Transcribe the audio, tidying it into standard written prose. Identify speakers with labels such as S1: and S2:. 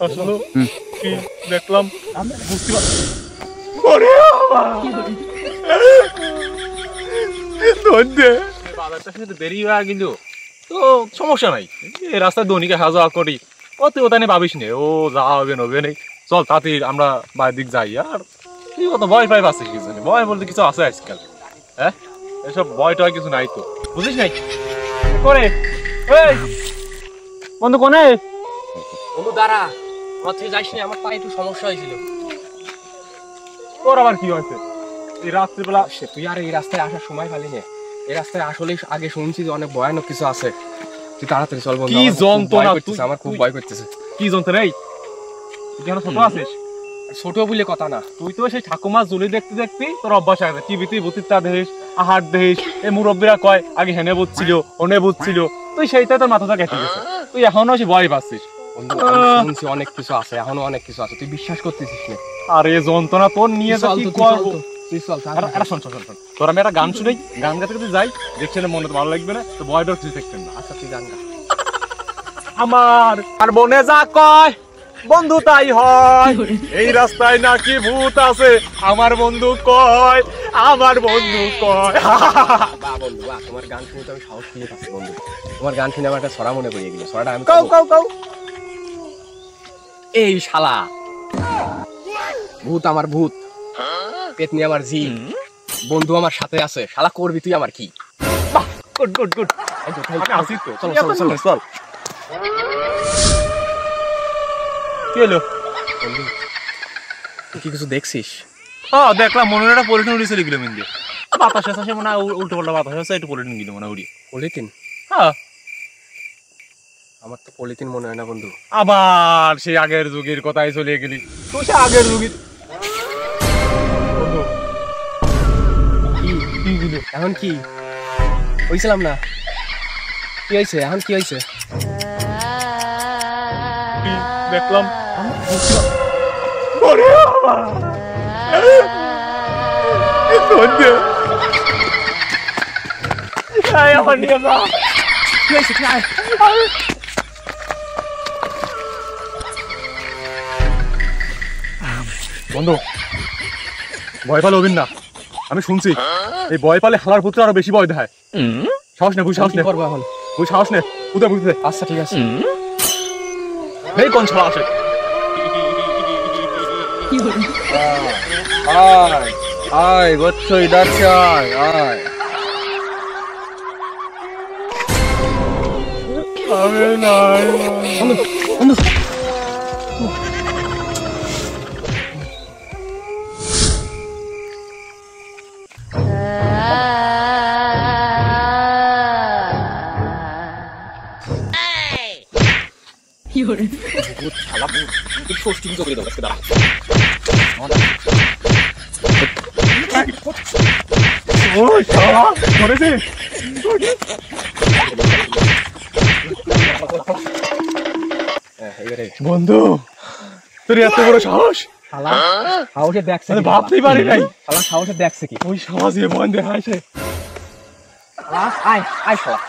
S1: আসলে কি দেখলাম বুঝতে পারছি বাজারটা শুধু বেরিয়ে গেল তো সমস্যা নাই, এই রাস্তায় দনিকে হাজা করি অত ওটা নিয়ে ভাবিস নে, ও যা হবে নবে নেই। চল তাতে আমরা বাইরের দিক যাই। আর তুই কত ভয় পাই পাচ্ছিস কিছু নেই, ভয় বলতে কিছু আছে আজকাল? হ্যাঁ এসব ভয় টয় কিছু নাই তো, বুঝিস নাই করে। বন্ধু কোনে?
S2: বন্ধু দাঁড়া, আমার থেকে যাইস না, আমার পায়ে একটু সমস্যা হয়েছিল।
S1: তোর আবার কি হয়েছে এই রাত্রিবেলা?
S2: তুই আর এই রাস্তায় আসার সময় পালি না। এই রাস্তায় আসলে আগে শুনছি যে অনেক ভয়ানক কিছু আছে। তুই তাড়াতাড়ি চল বন্ধু।
S1: কি যন্ত্রণা,
S2: আমার খুব ভয় করতেছে।
S1: কি যন্ত্রণা? এই তুই কেন ছোট আছিস?
S2: ছোট বলে কথা না,
S1: তুই তো সেই ঠাকুমা জুলি দেখতে দেখতে তোর অভ্যাস আছে। টিভিতে বুতিরটা দেখিস, আহার দেখিস, এই মুরব্বীরা কয় আগে হেনে বুঝছিল ওনে বুঝছিল, তুই সেইটাই তোর মাথাটা কেটে গেছে। তুই এখনো সে ভয় পাচ্ছিস।
S2: শুনছি অনেক কিছু আছে, এখনো অনেক কিছু আছে, তুই বিশ্বাস করতেছিস না।
S1: আরে যন্ত্রণা তোর নিয়ে যা কি করবো।
S2: তুই চল।
S1: শোন তোর আমি একটা গান শুনেই, গান গাতে যদি যাই দেখছেন মনে তো ভালো লাগবে না, তো ভয় ডর কিছু দেখছেন না।
S2: আচ্ছা তুই গান গা।
S1: আমার আর বনে যা কয় বন্ধু তাই হয়, এই রাস্তায় নাকি ভূত আছে আমার বন্ধু কয়, আমার বন্ধু কয়।
S2: বাহ বন্ধু বাহ, তোমার গান শুনে তো আমি সাহস পেয়ে পাচ্ছি বন্ধু। তোমার গান শুনে আমার একটা ছড়া মনে পড়ে গেল। ছড়াটা আমি
S1: কও।
S2: এই শালা ভূত আমার ভূত, পেতনি আমার জি, বন্ধু আমার সাথে আছে, শালা করবি তুই আমার কি?
S1: বাহ গুড আমি আসি তো। চল কি হলো
S2: বন্ধু? তুই কি কিছু দেখছিস?
S1: হ্যাঁ দেখলাম, মনে হয় একটা পলিথিন উড়ে চলে গেল মিন্দে। বাতাস আছে মনে হয়, উল্টো পাল্টা বাতাস আছে, একটু পলিথিন গেল মনে হয় উড়িয়ে।
S2: পলিথিন?
S1: হ্যাঁ
S2: আমার তো পলিথিন মনে হয় না বন্ধু।
S1: আবার সেই আগের যুগের কথাই চলে গেলি তুই, সে আগের যুগের
S2: কি গেল এখন? কি হয়েছিলাম না? কি হয়েছে এখন? কি হয়েছে
S1: দেখলাম? বন্ধু ভয় পালে হবেন না, আমি শুনছি এই ভয় পালে হালার পুত্র আরো বেশি ভয় দেয়। সাহস নে, সাহস নে
S2: করবো এখন?
S1: সাহস নে, বুঝতে।
S2: আচ্ছা ঠিক আছে।
S1: এই কোন ছাড়া আসে?
S3: আয় বচ্চ ইধার সে আয়।
S1: আমি নাই বন্ধু, তোর এত বড় সাহস?
S2: সাহসে দেখছে,
S1: ভাবতেই পারি নাই।
S2: সাহসে দেখছে কি?
S1: ওই সমাজে বন্ধ দেখাইছে।
S2: আয় আয় শালা।